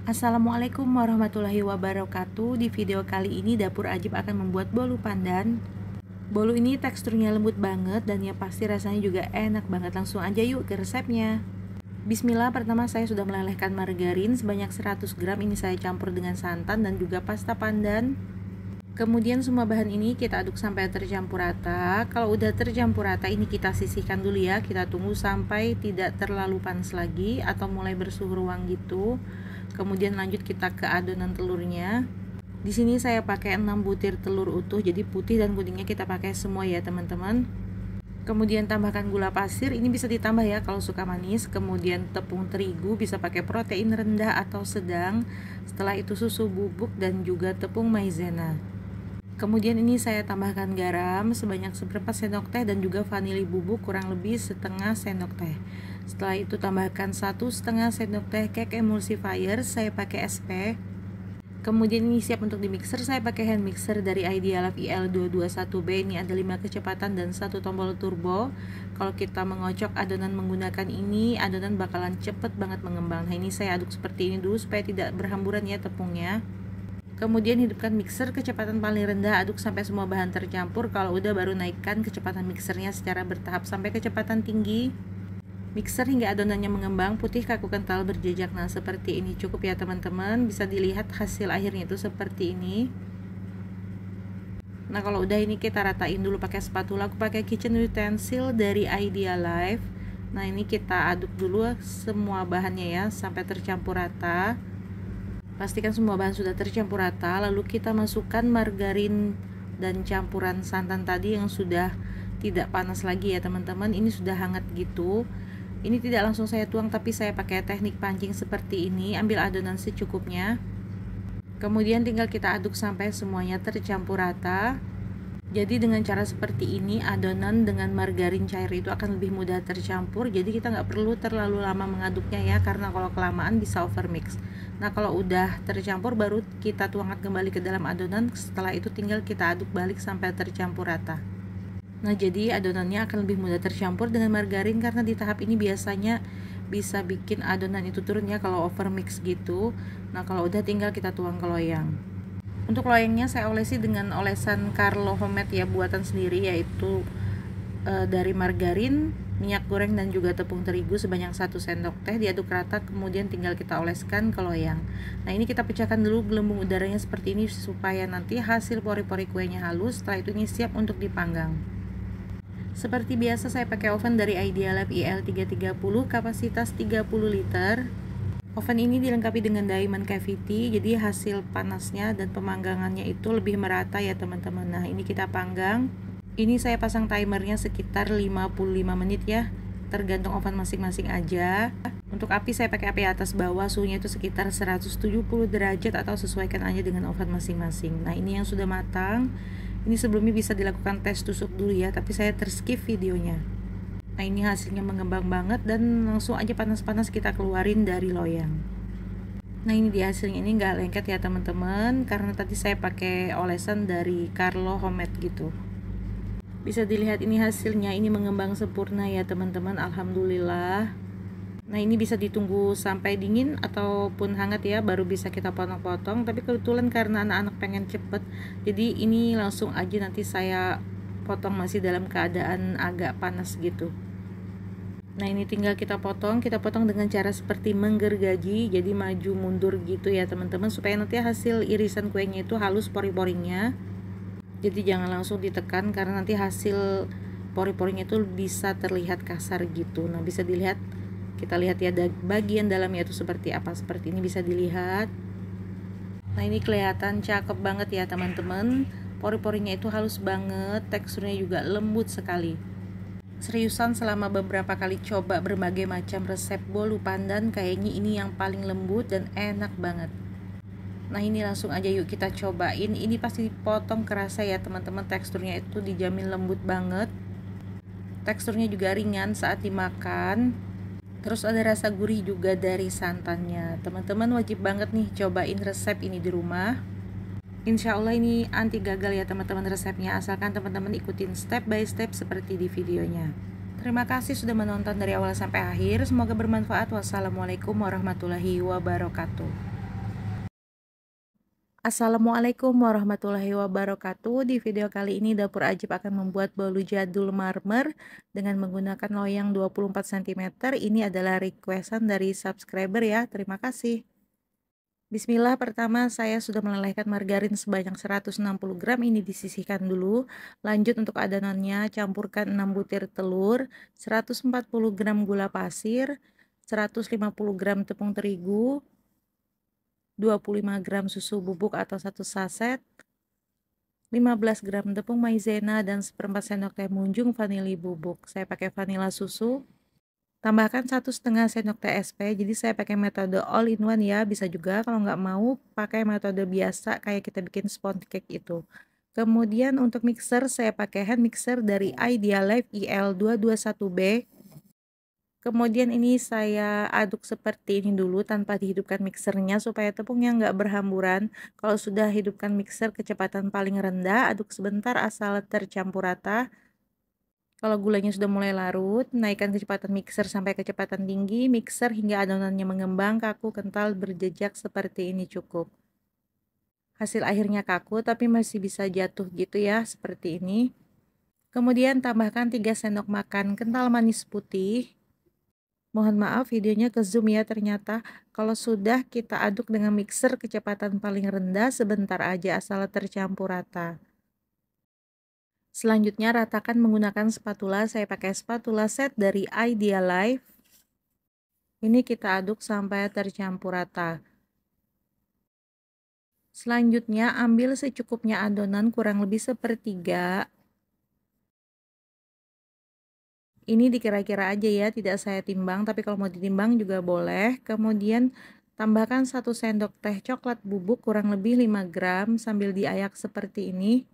Assalamualaikum warahmatullahi wabarakatuh. Di video kali ini Dapur Ajib akan membuat bolu pandan. Bolu ini teksturnya lembut banget dan ya pasti rasanya juga enak banget. Langsung aja yuk ke resepnya. Bismillah, pertama saya sudah melelehkan margarin sebanyak 100 gram. Ini saya campur dengan santan dan juga pasta pandan. Kemudian semua bahan ini kita aduk sampai tercampur rata. Kalau udah tercampur rata ini kita sisihkan dulu ya. Kita tunggu sampai tidak terlalu panas lagi atau mulai bersuhu ruang gitu. Kemudian lanjut kita ke adonan telurnya. Di sini saya pakai 6 butir telur utuh, jadi putih dan kuningnya kita pakai semua ya teman-teman. Kemudian tambahkan gula pasir, ini bisa ditambah ya kalau suka manis. Kemudian tepung terigu, bisa pakai protein rendah atau sedang. Setelah itu susu bubuk dan juga tepung maizena. Kemudian ini saya tambahkan garam sebanyak seperempat sendok teh dan juga vanili bubuk kurang lebih setengah sendok teh. Setelah itu tambahkan 1,5 sendok teh cake emulsifier, saya pakai SP. Kemudian ini siap untuk di mixer, saya pakai hand mixer dari Idealab IL221B. Ini ada 5 kecepatan dan 1 tombol turbo. Kalau kita mengocok adonan menggunakan ini, adonan bakalan cepet banget mengembang. Nah ini saya aduk seperti ini dulu supaya tidak berhamburan ya tepungnya. Kemudian hidupkan mixer kecepatan paling rendah, aduk sampai semua bahan tercampur. Kalau udah baru naikkan kecepatan mixernya secara bertahap sampai kecepatan tinggi. Mixer hingga adonannya mengembang, putih kaku kental berjejak. Nah seperti ini cukup ya teman-teman. Bisa dilihat hasil akhirnya itu seperti ini. Nah kalau udah ini kita ratain dulu pakai spatula. Aku pakai kitchen utensil dari Idealab. Nah ini kita aduk dulu semua bahannya ya sampai tercampur rata. Pastikan semua bahan sudah tercampur rata, lalu kita masukkan margarin dan campuran santan tadi yang sudah tidak panas lagi ya teman-teman. Ini sudah hangat gitu. Ini tidak langsung saya tuang tapi saya pakai teknik pancing seperti ini. Ambil adonan secukupnya. Kemudian tinggal kita aduk sampai semuanya tercampur rata. Jadi dengan cara seperti ini adonan dengan margarin cair itu akan lebih mudah tercampur. Jadi kita nggak perlu terlalu lama mengaduknya ya, karena kalau kelamaan bisa overmix. Nah kalau udah tercampur baru kita tuangkan kembali ke dalam adonan. Setelah itu tinggal kita aduk balik sampai tercampur rata. Nah jadi adonannya akan lebih mudah tercampur dengan margarin, karena di tahap ini biasanya bisa bikin adonan itu turun ya kalau overmix gitu. Nah kalau udah tinggal kita tuang ke loyang. Untuk loyangnya saya olesi dengan olesan Carlo Homemade ya, buatan sendiri, yaitu dari margarin, minyak goreng dan juga tepung terigu sebanyak 1 sendok teh. Diaduk rata kemudian tinggal kita oleskan ke loyang. Nah ini kita pecahkan dulu gelembung udaranya seperti ini supaya nanti hasil pori-pori kuenya halus. Setelah itu ini siap untuk dipanggang. Seperti biasa saya pakai oven dari Idealab IL330 kapasitas 30 liter. Oven ini dilengkapi dengan diamond cavity, jadi hasil panasnya dan pemanggangannya itu lebih merata ya teman-teman. Nah ini kita panggang. Ini saya pasang timernya sekitar 55 menit ya, tergantung oven masing-masing aja. Untuk api saya pakai api atas bawah, suhunya itu sekitar 170 derajat atau sesuaikan aja dengan oven masing-masing. Nah ini yang sudah matang. Ini sebelumnya bisa dilakukan tes tusuk dulu ya, tapi saya terskip videonya. Nah ini hasilnya mengembang banget dan langsung aja panas-panas kita keluarin dari loyang. Nah ini di hasilnya ini nggak lengket ya teman-teman, karena tadi saya pakai olesan dari Carlo Homemade gitu. Bisa dilihat ini hasilnya, ini mengembang sempurna ya teman-teman, alhamdulillah. Nah ini bisa ditunggu sampai dingin ataupun hangat ya, baru bisa kita potong-potong. Tapi kebetulan karena anak-anak pengen cepet, jadi ini langsung aja nanti saya potong masih dalam keadaan agak panas gitu. Nah ini tinggal kita potong dengan cara seperti menggergaji, jadi maju mundur gitu ya teman-teman, supaya nanti hasil irisan kuenya itu halus pori-porinya. Jadi jangan langsung ditekan karena nanti hasil pori-porinya itu bisa terlihat kasar gitu. Nah bisa dilihat, kita lihat ya bagian dalamnya itu seperti apa, seperti ini bisa dilihat. Nah ini kelihatan cakep banget ya teman-teman, pori-porinya itu halus banget, teksturnya juga lembut sekali. Seriusan selama beberapa kali coba berbagai macam resep bolu pandan, kayaknya ini yang paling lembut dan enak banget. Nah ini langsung aja yuk kita cobain. Ini pasti dipotong kerasa ya teman-teman, teksturnya itu dijamin lembut banget. Teksturnya juga ringan saat dimakan. Terus ada rasa gurih juga dari santannya. Teman-teman wajib banget nih cobain resep ini di rumah. Insya Allah ini anti gagal ya teman-teman resepnya, asalkan teman-teman ikutin step by step seperti di videonya. Terima kasih sudah menonton dari awal sampai akhir, semoga bermanfaat. Wassalamualaikum warahmatullahi wabarakatuh. Assalamualaikum warahmatullahi wabarakatuh. Di video kali ini Dapur Ajib akan membuat bolu jadul marmer dengan menggunakan loyang 24 cm. Ini adalah requestan dari subscriber ya. Terima kasih. Bismillah, pertama saya sudah melelehkan margarin sebanyak 160 gram. Ini disisihkan dulu. Lanjut untuk adonannya, campurkan 6 butir telur, 140 gram gula pasir, 150 gram tepung terigu, 25 gram susu bubuk atau 1 saset, 15 gram tepung maizena, dan seperempat sendok teh munjung vanili bubuk. Saya pakai vanila susu. Tambahkan 1,5 sendok teh SP, jadi saya pakai metode all in one ya. Bisa juga kalau nggak mau pakai metode biasa kayak kita bikin sponge cake itu. Kemudian untuk mixer saya pakai hand mixer dari Idealife IL221B. Kemudian ini saya aduk seperti ini dulu tanpa dihidupkan mixernya supaya tepungnya nggak berhamburan. Kalau sudah hidupkan mixer kecepatan paling rendah, aduk sebentar asal tercampur rata. Kalau gulanya sudah mulai larut, naikkan kecepatan mixer sampai kecepatan tinggi, mixer hingga adonannya mengembang, kaku, kental, berjejak seperti ini cukup. Hasil akhirnya kaku tapi masih bisa jatuh gitu ya, seperti ini. Kemudian tambahkan 3 sendok makan kental manis putih. Mohon maaf videonya ke zoom ya, ternyata kalau sudah kita aduk dengan mixer kecepatan paling rendah sebentar aja asal tercampur rata. Selanjutnya ratakan menggunakan spatula, saya pakai spatula set dari Idealife. Ini kita aduk sampai tercampur rata. Selanjutnya ambil secukupnya adonan kurang lebih sepertiga. Ini dikira-kira aja ya, tidak saya timbang, tapi kalau mau ditimbang juga boleh. Kemudian tambahkan 1 sendok teh coklat bubuk kurang lebih 5 gram sambil diayak seperti ini.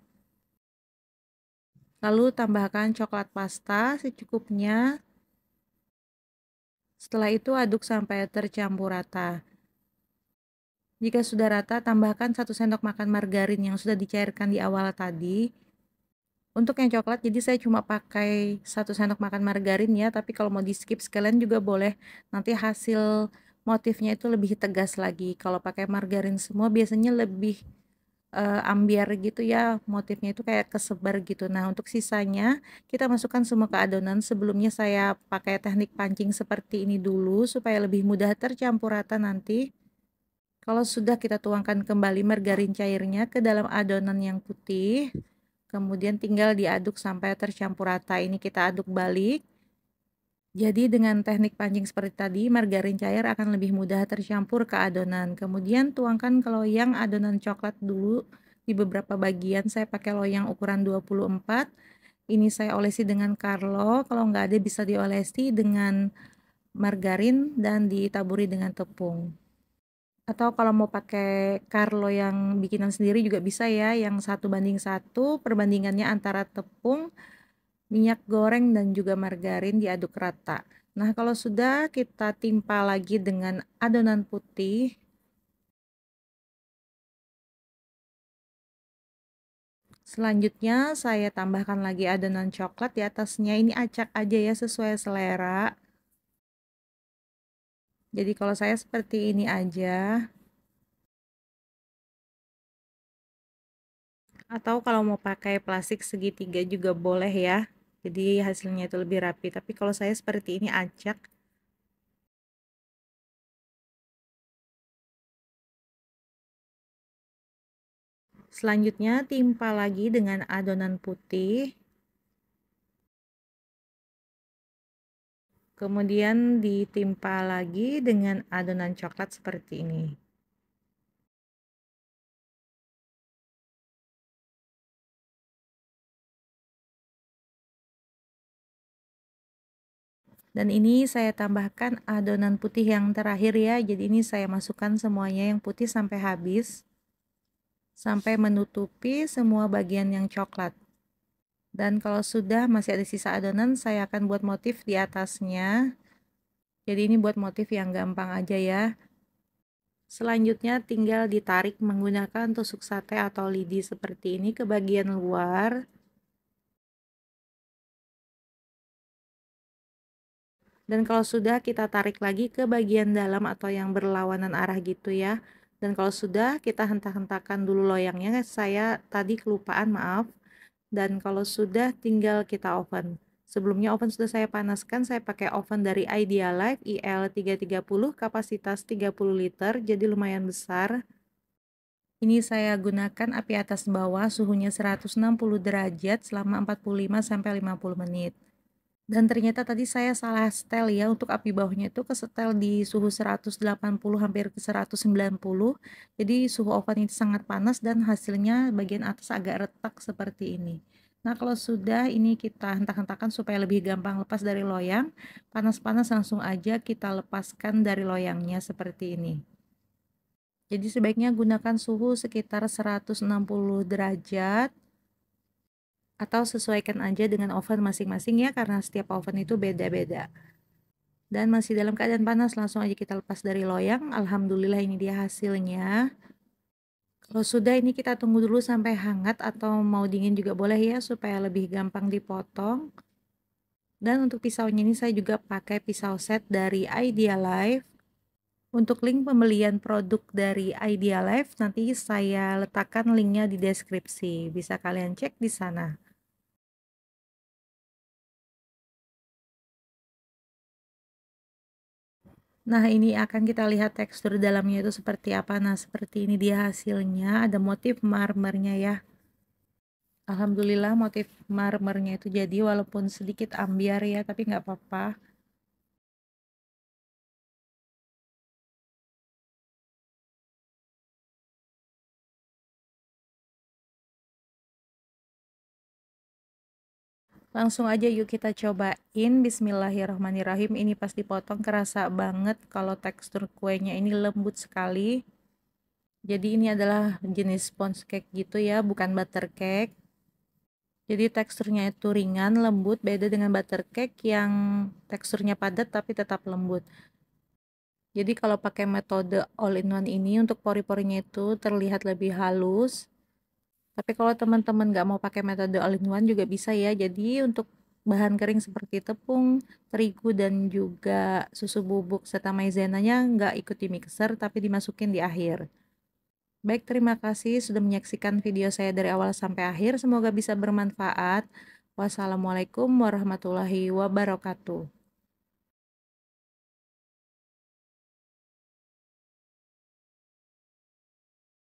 Lalu tambahkan coklat pasta secukupnya. Setelah itu aduk sampai tercampur rata. Jika sudah rata, tambahkan 1 sendok makan margarin yang sudah dicairkan di awal tadi. Untuk yang coklat, jadi saya cuma pakai 1 sendok makan margarin ya, tapi kalau mau di skip sekalian juga boleh. Nanti hasil motifnya itu lebih tegas lagi. Kalau pakai margarin semua biasanya lebih ambiar gitu ya, motifnya itu kayak kesebar gitu. Nah, untuk sisanya kita masukkan semua ke adonan. Sebelumnya saya pakai teknik pancing seperti ini dulu supaya lebih mudah tercampur rata nanti. Kalau sudah, kita tuangkan kembali margarin cairnya ke dalam adonan yang putih. Kemudian tinggal diaduk sampai tercampur rata. Ini kita aduk balik. Jadi dengan teknik pancing seperti tadi, margarin cair akan lebih mudah tercampur ke adonan. Kemudian tuangkan ke loyang adonan coklat dulu di beberapa bagian. Saya pakai loyang ukuran 24. Ini saya olesi dengan Carlo. Kalau nggak ada bisa diolesi dengan margarin dan ditaburi dengan tepung. Atau kalau mau pakai Carlo yang bikinan sendiri juga bisa ya, yang 1:1 perbandingannya antara tepung, minyak goreng, dan juga margarin diaduk rata. Nah, kalau sudah, kita timpa lagi dengan adonan putih. Selanjutnya saya tambahkan lagi adonan coklat di atasnya. Ini acak aja ya, sesuai selera. Jadi kalau saya seperti ini aja. Atau kalau mau pakai plastik segitiga juga boleh ya, jadi hasilnya itu lebih rapi. Tapi kalau saya seperti ini acak. Selanjutnya timpa lagi dengan adonan putih, kemudian ditimpa lagi dengan adonan coklat seperti ini. Dan ini saya tambahkan adonan putih yang terakhir ya. Jadi ini saya masukkan semuanya yang putih sampai habis, sampai menutupi semua bagian yang coklat. Dan kalau sudah masih ada sisa adonan, saya akan buat motif di atasnya. Jadi ini buat motif yang gampang aja ya. Selanjutnya tinggal ditarik menggunakan tusuk sate atau lidi seperti ini ke bagian luar. Dan kalau sudah, kita tarik lagi ke bagian dalam atau yang berlawanan arah gitu ya. Dan kalau sudah, kita hentak-hentakan dulu loyangnya. Saya tadi kelupaan, maaf. Dan kalau sudah, tinggal kita oven. Sebelumnya oven sudah saya panaskan, saya pakai oven dari Idealife IL330, kapasitas 30 liter, jadi lumayan besar. Ini saya gunakan api atas bawah, suhunya 160 derajat selama 45-50 menit. Dan ternyata tadi saya salah setel ya, untuk api bawahnya itu kesetel di suhu 180 hampir ke 190. Jadi suhu oven itu sangat panas dan hasilnya bagian atas agak retak seperti ini. Nah, kalau sudah ini kita hentak-hentakan supaya lebih gampang lepas dari loyang. Panas-panas langsung aja kita lepaskan dari loyangnya seperti ini. Jadi sebaiknya gunakan suhu sekitar 160 derajat. Atau sesuaikan aja dengan oven masing-masing ya, karena setiap oven itu beda-beda. Dan masih dalam keadaan panas, langsung aja kita lepas dari loyang. Alhamdulillah ini dia hasilnya. Kalau sudah ini kita tunggu dulu sampai hangat atau mau dingin juga boleh ya, supaya lebih gampang dipotong. Dan untuk pisaunya ini saya juga pakai pisau set dari Idealife. Untuk link pembelian produk dari Idealife nanti saya letakkan linknya di deskripsi. Bisa kalian cek di sana. Nah, ini akan kita lihat tekstur dalamnya itu seperti apa. Nah, seperti ini dia hasilnya. Ada motif marmernya ya. Alhamdulillah motif marmernya itu jadi walaupun sedikit ambiar ya, tapi nggak apa-apa. Langsung aja yuk kita cobain. Bismillahirrahmanirrahim. Ini pas dipotong kerasa banget kalau tekstur kuenya ini lembut sekali. Jadi ini adalah jenis sponge cake gitu ya, bukan butter cake. Jadi teksturnya itu ringan, lembut, beda dengan butter cake yang teksturnya padat tapi tetap lembut. Jadi kalau pakai metode all-in-one ini untuk pori-porinya itu terlihat lebih halus. Tapi kalau teman-teman nggak mau pakai metode all-in-one juga bisa ya. Jadi untuk bahan kering seperti tepung, terigu, dan juga susu bubuk serta maizenanya nggak ikut di mixer tapi dimasukin di akhir. Baik, terima kasih sudah menyaksikan video saya dari awal sampai akhir. Semoga bisa bermanfaat. Wassalamualaikum warahmatullahi wabarakatuh.